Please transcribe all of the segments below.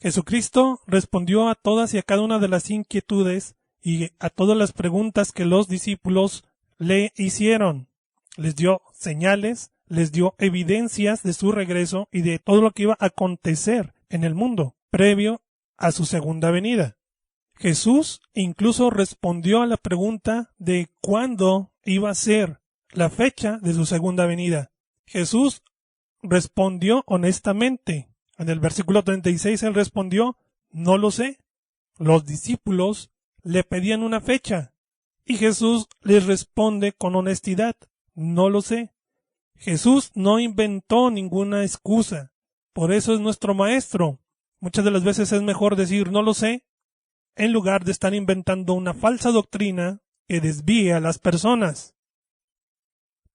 Jesucristo respondió a todas y a cada una de las inquietudes y a todas las preguntas que los discípulos le hicieron. Les dio señales, les dio evidencias de su regreso y de todo lo que iba a acontecer en el mundo previo a su segunda venida. Jesús incluso respondió a la pregunta de cuándo iba a ser la fecha de su segunda venida. Jesús respondió honestamente. En el versículo 36 él respondió, no lo sé. Los discípulos le pedían una fecha y Jesús les responde con honestidad, no lo sé. Jesús no inventó ninguna excusa, por eso es nuestro maestro. Muchas de las veces es mejor decir no lo sé, en lugar de estar inventando una falsa doctrina que desvíe a las personas.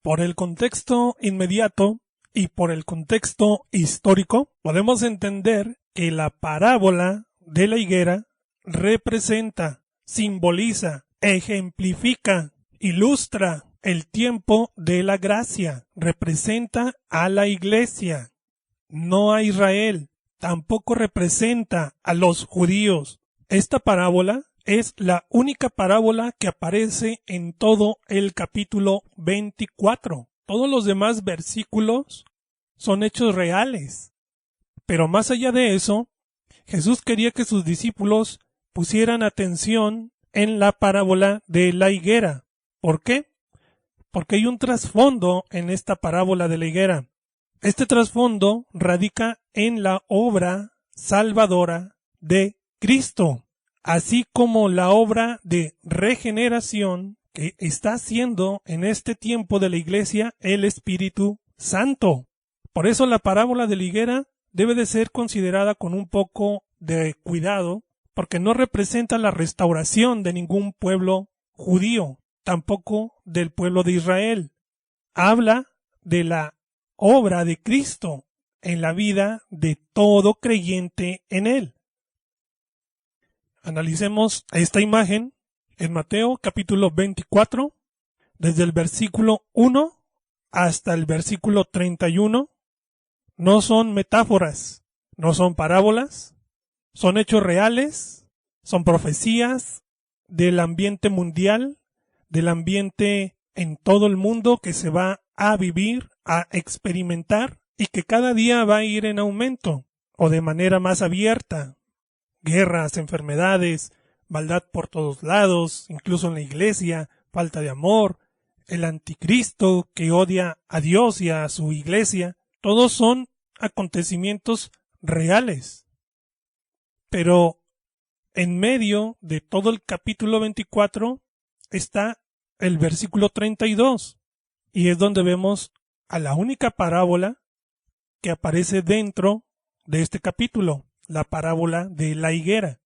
Por el contexto inmediato y por el contexto histórico, podemos entender que la parábola de la higuera representa, simboliza, ejemplifica, ilustra el tiempo de la gracia, representa a la iglesia, no a Israel, tampoco representa a los judíos. Esta parábola es la única parábola que aparece en todo el capítulo 24. Todos los demás versículos son hechos reales. Pero más allá de eso, Jesús quería que sus discípulos pusieran atención en la parábola de la higuera. ¿Por qué? Porque hay un trasfondo en esta parábola de la higuera. Este trasfondo radica en la obra salvadora de Cristo, así como la obra de regeneración que está haciendo en este tiempo de la iglesia el Espíritu Santo. Por eso la parábola de la higuera debe de ser considerada con un poco de cuidado, porque no representa la restauración de ningún pueblo judío, tampoco del pueblo de Israel. Habla de la obra de Cristo en la vida de todo creyente en Él. Analicemos esta imagen en Mateo capítulo 24, desde el versículo 1 hasta el versículo 31. No son metáforas, no son parábolas, son hechos reales, son profecías del ambiente mundial, del ambiente en todo el mundo que se va a vivir, a experimentar y que cada día va a ir en aumento o de manera más abierta. Guerras, enfermedades, maldad por todos lados, incluso en la iglesia, falta de amor, el anticristo que odia a Dios y a su iglesia. Todos son acontecimientos reales. Pero en medio de todo el capítulo 24 está el versículo 32 y es donde vemos a la única parábola que aparece dentro de este capítulo, la parábola de la higuera.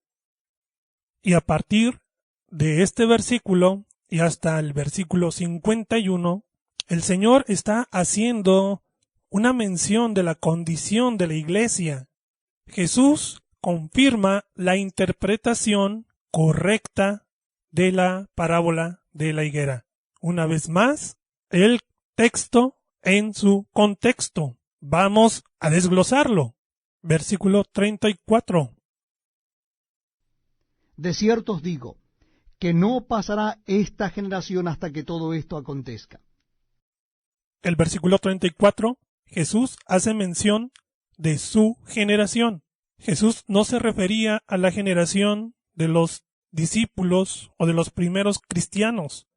Y a partir de este versículo y hasta el versículo 51, el Señor está haciendo una mención de la condición de la iglesia. Jesús confirma la interpretación correcta de la parábola de la higuera. Una vez más, el texto en su contexto. Vamos a desglosarlo. Versículo 34. De cierto os digo, que no pasará esta generación hasta que todo esto acontezca. El versículo 34, Jesús hace mención de su generación. Jesús no se refería a la generación de los discípulos o de los primeros cristianos.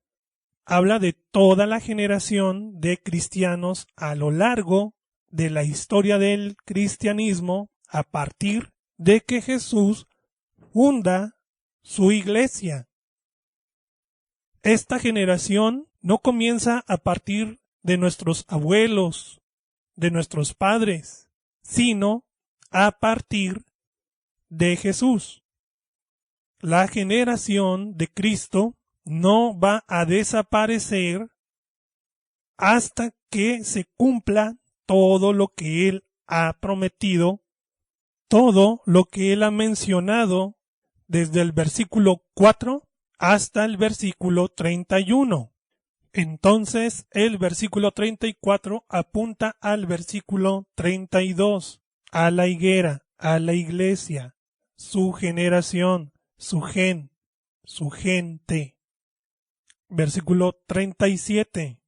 Habla de toda la generación de cristianos a lo largo de la historia del cristianismo a partir de que Jesús funda su iglesia. Esta generación no comienza a partir de nuestros abuelos, de nuestros padres, sino a partir de Jesús. La generación de Cristo no va a desaparecer hasta que se cumpla todo lo que Él ha prometido, todo lo que Él ha mencionado desde el versículo 4 hasta el versículo 31. Entonces el versículo 34 apunta al versículo 32, a la higuera, a la iglesia, su generación, su gente. Versículo 37.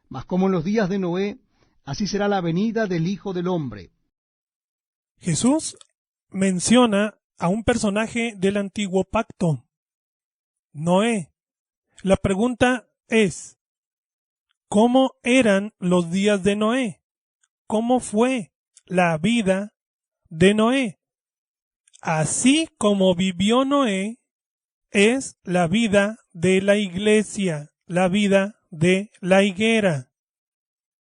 Mas como en los días de Noé, así será la venida del Hijo del Hombre. Jesús menciona a un personaje del antiguo pacto, Noé. La pregunta es, ¿cómo eran los días de Noé? ¿Cómo fue la vida de Noé? Así como vivió Noé, es la vida de la iglesia, la vida de la higuera.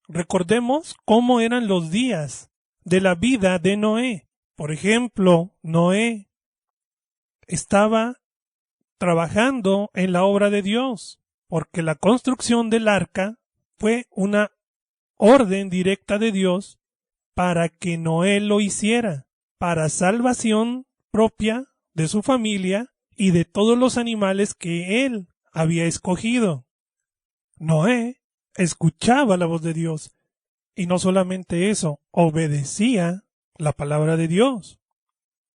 Recordemos cómo eran los días de la vida de Noé. Por ejemplo, Noé estaba trabajando en la obra de Dios, porque la construcción del arca fue una orden directa de Dios para que Noé lo hiciera, para salvación propia de su familia y de todos los animales que él había escogido. Noé escuchaba la voz de Dios y no solamente eso, obedecía la palabra de Dios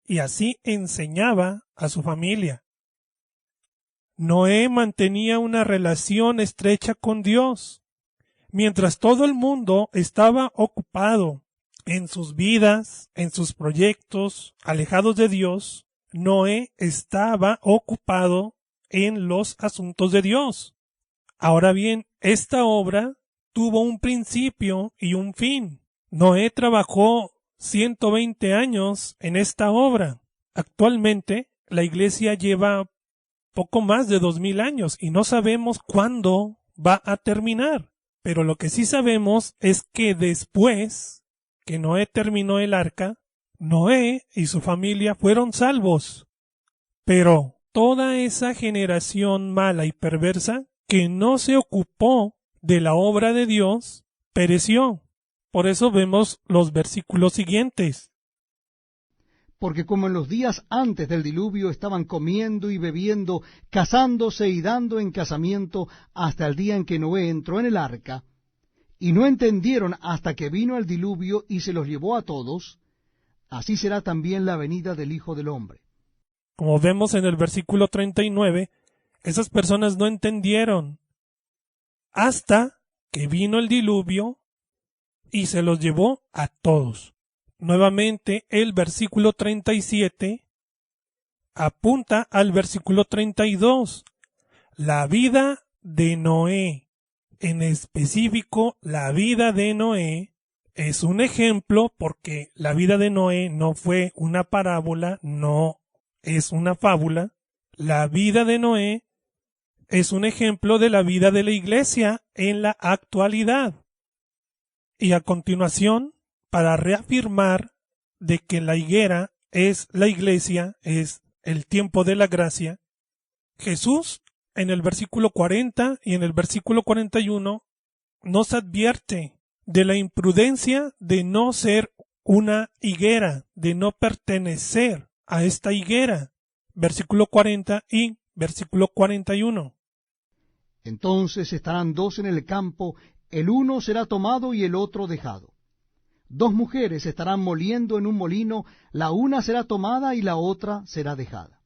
y así enseñaba a su familia. Noé mantenía una relación estrecha con Dios. Mientras todo el mundo estaba ocupado en sus vidas, en sus proyectos, alejados de Dios, Noé estaba ocupado en los asuntos de Dios. Ahora bien, esta obra tuvo un principio y un fin. Noé trabajó 120 años en esta obra. Actualmente, la iglesia lleva poco más de 2000 años y no sabemos cuándo va a terminar. Pero lo que sí sabemos es que después que Noé terminó el arca, Noé y su familia fueron salvos. Pero toda esa generación mala y perversa que no se ocupó de la obra de Dios, pereció. Por eso vemos los versículos siguientes. Porque como en los días antes del diluvio estaban comiendo y bebiendo, casándose y dando en casamiento hasta el día en que Noé entró en el arca, y no entendieron hasta que vino el diluvio y se los llevó a todos, así será también la venida del Hijo del Hombre. Como vemos en el versículo 39, esas personas no entendieron hasta que vino el diluvio y se los llevó a todos. Nuevamente, el versículo 37 apunta al versículo 32. La vida de Noé, en específico la vida de Noé, es un ejemplo porque la vida de Noé no fue una parábola, no es una fábula. La vida de Noé es un ejemplo de la vida de la iglesia en la actualidad. Y a continuación, para reafirmar de que la higuera es la iglesia, es el tiempo de la gracia, Jesús en el versículo 40 y en el versículo 41 nos advierte de la imprudencia de no ser una higuera, de no pertenecer a esta higuera. Versículo 40 y versículo 41. Entonces estarán dos en el campo, el uno será tomado y el otro dejado. Dos mujeres estarán moliendo en un molino, la una será tomada y la otra será dejada.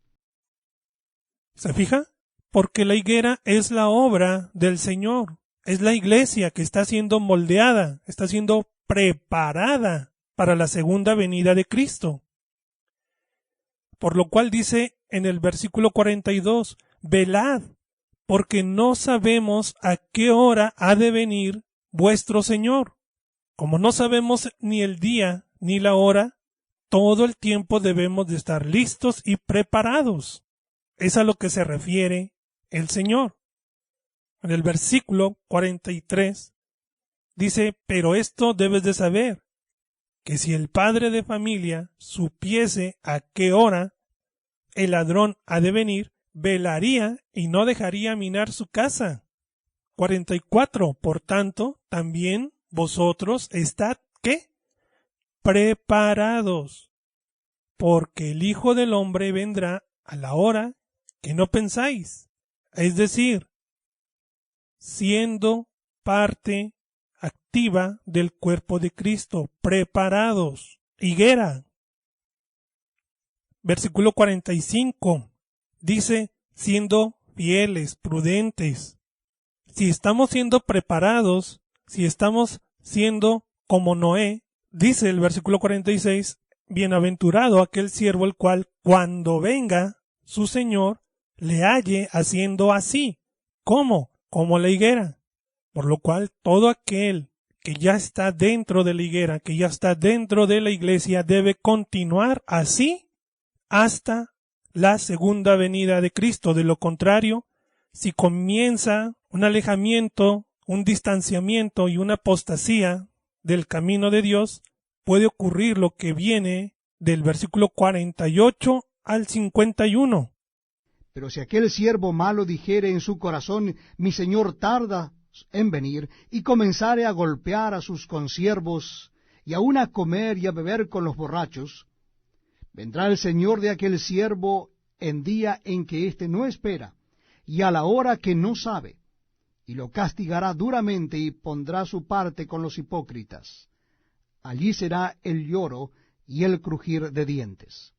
¿Se fija? Porque la higuera es la obra del Señor, es la iglesia que está siendo moldeada, está siendo preparada para la segunda venida de Cristo. Por lo cual dice en el versículo 42, velad, porque no sabemos a qué hora ha de venir vuestro Señor. Como no sabemos ni el día ni la hora, todo el tiempo debemos de estar listos y preparados. Es a lo que se refiere el Señor. En el versículo 43 dice, pero esto debes de saber, que si el padre de familia supiese a qué hora el ladrón ha de venir, velaría y no dejaría minar su casa. 44. Por tanto, también vosotros estad, ¿qué? Preparados, porque el Hijo del Hombre vendrá a la hora que no pensáis. Es decir, siendo parte activa del cuerpo de Cristo, preparados. Higuera, versículo 45, dice, siendo fieles, prudentes. Si estamos siendo preparados, si estamos siendo como Noé, dice el versículo 46, bienaventurado aquel siervo el cual, cuando venga su Señor, le halle haciendo así. ¿Cómo? Como la higuera. Por lo cual, todo aquel que ya está dentro de la higuera, que ya está dentro de la iglesia, debe continuar así hasta la segunda venida de Cristo. De lo contrario, si comienza un alejamiento, un distanciamiento y una apostasía del camino de Dios, puede ocurrir lo que viene del versículo 48 al 51. Pero si aquel siervo malo dijere en su corazón, mi señor tarda en venir, y comenzare a golpear a sus consiervos, y aun a comer y a beber con los borrachos, vendrá el señor de aquel siervo en día en que éste no espera, y a la hora que no sabe, y lo castigará duramente y pondrá su parte con los hipócritas. Allí será el lloro y el crujir de dientes.